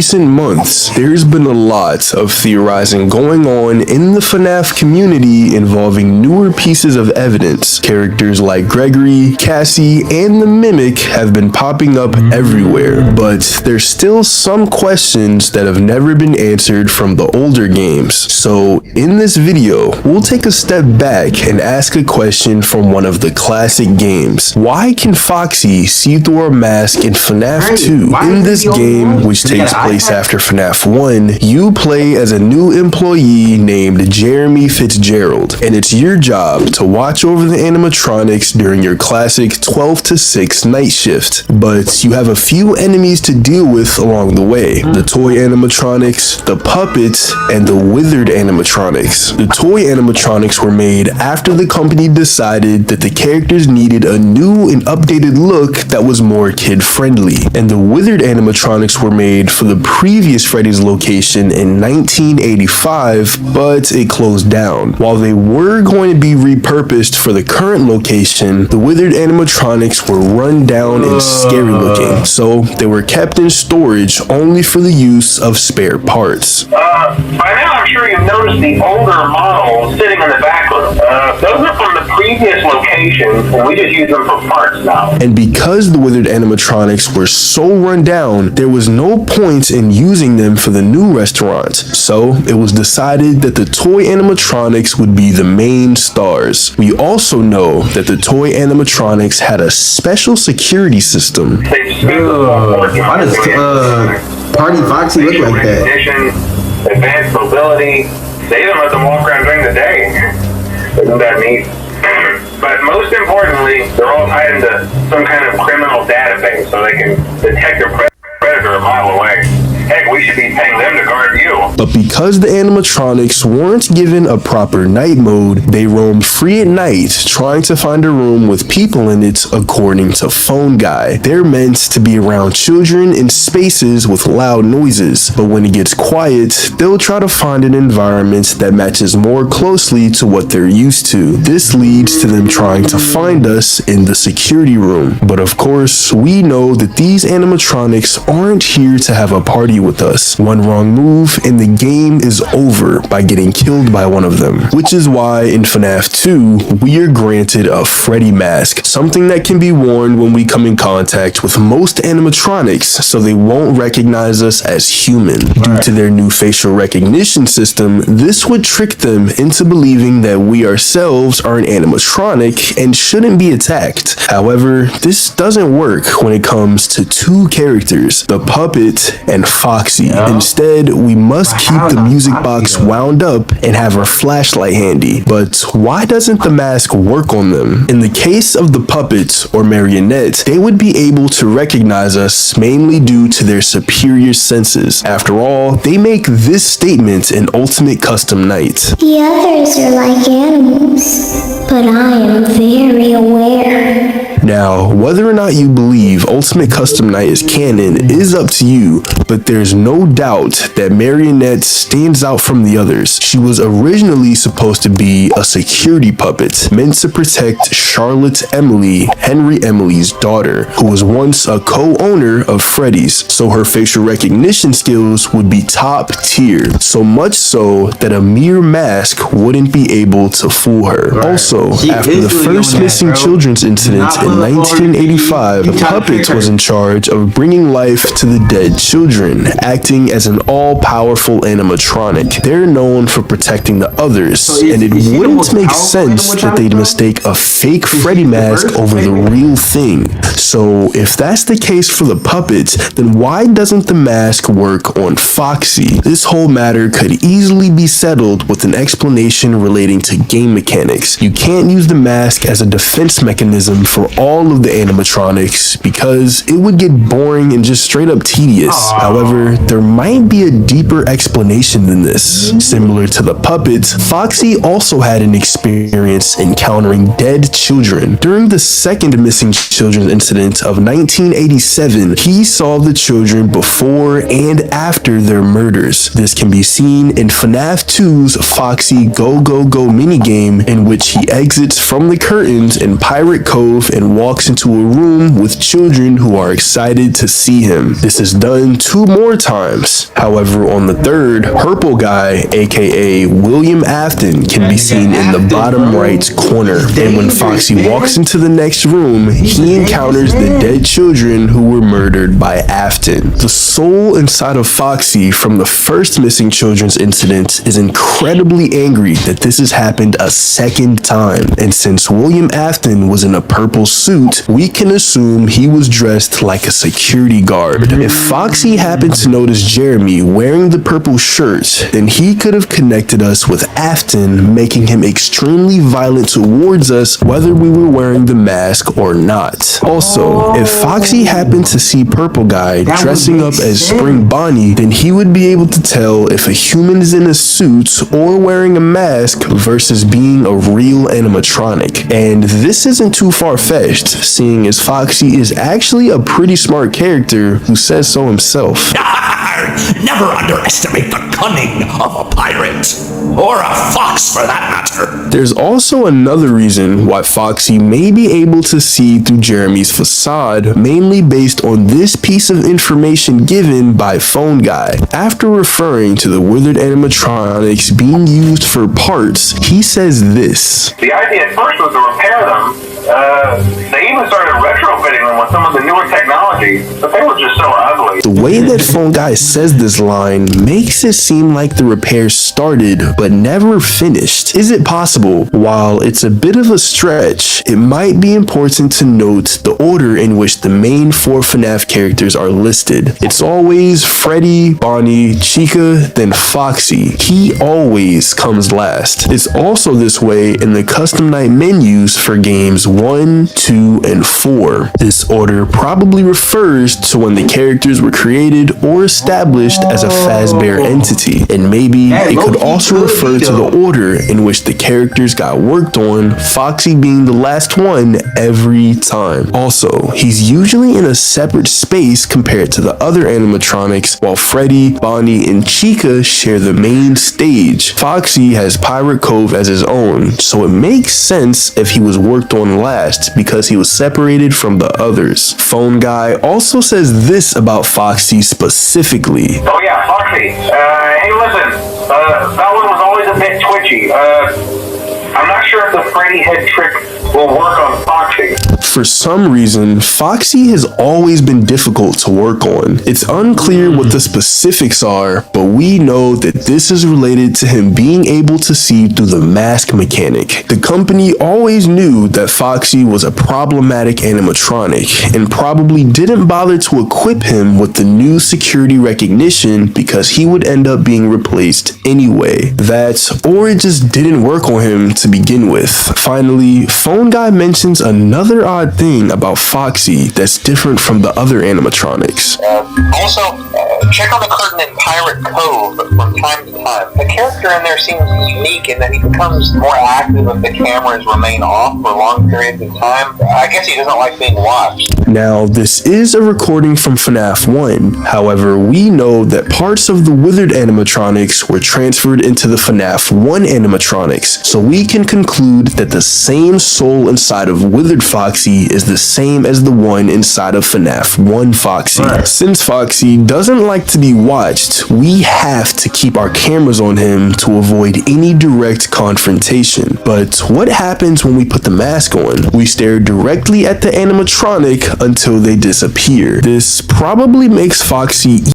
recent months, there's been a lot of theorizing going on in the FNAF community involving newer pieces of evidence. Characters like Gregory, Cassie, and the Mimic have been popping up everywhere, but there's still some questions that have never been answered from the older games. So in this video, we'll take a step back and ask a question from one of the classic games. Why can Foxy see through a mask in FNAF 2? In this game, which takes place after FNAF 1, you play as a new employee named Jeremy Fitzgerald, and it's your job to watch over the animatronics during your classic 12 to 6 night shift. But you have a few enemies to deal with along the way: the toy animatronics, the puppets, and the withered animatronics. The toy animatronics were made after the company decided that the characters needed a new and updated look that was more kid-friendly, and the withered animatronics were made for the previous Freddy's location in 1985, but it closed down. While they were going to be repurposed for the current location, the withered animatronics were run down and scary looking, so they were kept in storage only for the use of spare parts. By now I'm sure you've noticed the older models sitting in the back room. Those are from the previous location, and we just use them for parts now. And because the withered animatronics were so run down, there was no point in using them for the new restaurant. So it was decided that the toy animatronics would be the main stars. We also know that the toy animatronics had a special security system. Why does Party Foxy look like that? Advanced mobility. They even let them walk around during the day. Isn't that neat? But most importantly, they're all tied into some kind of criminal database so they can detect a predator a mile away. Heck, we should be paying them to guard you. But because the animatronics weren't given a proper night mode, they roamed free at night, trying to find a room with people in it, according to Phone Guy. They're meant to be around children in spaces with loud noises, but when it gets quiet, they'll try to find an environment that matches more closely to what they're used to. This leads to them trying to find us in the security room. But of course, we know that these animatronics aren't here to have a party with us. One wrong move and the game is over by getting killed by one of them. Which is why in FNAF 2, we are granted a Freddy mask, something that can be worn when we come in contact with most animatronics so they won't recognize us as human. Due to their new facial recognition system, this would trick them into believing that we ourselves are an animatronic and shouldn't be attacked. However, this doesn't work when it comes to two characters, the puppet and Foxy. Instead, we must keep the music box wound up and have our flashlight handy. But why doesn't the mask work on them? In the case of the puppets or marionette, they would be able to recognize us mainly due to their superior senses. After all, they make this statement in Ultimate Custom Night. The others are like animals, but I am very aware. Now, whether or not you believe Ultimate Custom Night is canon is up to you, but there's no doubt that Marionette stands out from the others. She was originally supposed to be a security puppet, meant to protect Charlotte Emily, Henry Emily's daughter, who was once a co-owner of Freddy's, so her facial recognition skills would be top tier, so much so that a mere mask wouldn't be able to fool her. Also, after the first missing children's incident in 1985, the puppet was in charge of bringing life to the dead children, acting as an all-powerful animatronic. They're known for protecting the others, and it wouldn't make sense that they'd mistake a fake Freddy mask over the real thing. So if that's the case for the puppet, then why doesn't the mask work on Foxy? This whole matter could easily be settled with an explanation relating to game mechanics. You can't use the mask as a defense mechanism for all of the animatronics because it would get boring and just straight up tedious. However, there might be a deeper explanation than this. Similar to the puppets, Foxy also had an experience encountering dead children. During the second missing children's incident of 1987, he saw the children before and after their murders. This can be seen in FNAF 2's Foxy Go Go Go minigame, in which he exits from the curtains in Pirate Cove and walks into a room with children who are excited to see him. This is done 2 more times. However, on the third, Purple Guy, aka William Afton, can be seen in the bottom right corner. And when Foxy walks into the next room, he encounters the dead children who were murdered by Afton. The soul inside of Foxy from the first missing children's incident is incredibly angry that this has happened a second time. And since William Afton was in a purple suit, we can assume he was dressed like a security guard. If Foxy happened to notice Jeremy wearing the purple shirt, then he could have connected us with Afton, making him extremely violent towards us whether we were wearing the mask or not. Also, if Foxy happened to see Purple Guy dressing up as Spring Bonnie, then he would be able to tell if a human is in a suit or wearing a mask versus being a real animatronic. And this isn't too far-fetched, seeing as Foxy is actually a pretty smart character who says so himself. Never underestimate the cunning of a pirate, or a fox for that matter. There's also another reason why Foxy may be able to see through Jeremy's facade, mainly based on this piece of information given by Phone Guy. After referring to the withered animatronics being used for parts, he says this. The idea at first was to repair them. They even started retrofitting them with some of the newer technology, but they were just so ugly. The way that Phone Guy says this line makes it seem like the repairs started but never finished. Is it possible? While it's a bit of a stretch, it might be important to note the order in which the main 4 FNAF characters are listed. It's always Freddy, Bonnie, Chica, then Foxy. He always comes last. It's also this way in the custom night menus for games 1, 2, and 4. This order probably refers to when the characters were created or established as a Fazbear entity, and maybe it could also refer to the order in which the characters got worked on, Foxy being the last one every time. Also, he's usually in a separate space compared to the other animatronics, while Freddy, Bonnie, and Chica share the main stage. Foxy has Pirate Cove as his own, so it makes sense if he was worked on last because he was separated from the others. Phone Guy also says this about Foxy specifically. Oh yeah, Foxy. Hey listen, that one was always a bit twitchy. I'm not sure if the Freddy head trick will work on Foxy. For some reason, Foxy has always been difficult to work on. It's unclear what the specifics are, but we know that this is related to him being able to see through the mask mechanic. The company always knew that Foxy was a problematic animatronic and probably didn't bother to equip him with the new security recognition because he would end up being replaced anyway. That, or it just didn't work on him to begin with. Finally, Phone Guy mentions another odd thing about Foxy that's different from the other animatronics. Also, check on the curtain in Pirate Cove from time to time. The character in there seems unique in that he becomes more active if the cameras remain off for long periods of time. I guess he doesn't like being watched. Now, this is a recording from FNAF 1. However, we know that parts of the withered animatronics were transferred into the FNAF 1 animatronics, so we can conclude that the same soul inside of withered Foxy is the same as the one inside of FNAF 1 Foxy. Since Foxy doesn't like to be watched, we have to keep our cameras on him to avoid any direct confrontation. But what happens when we put the mask on? We stare directly at the animatronic until they disappear. This probably makes Foxy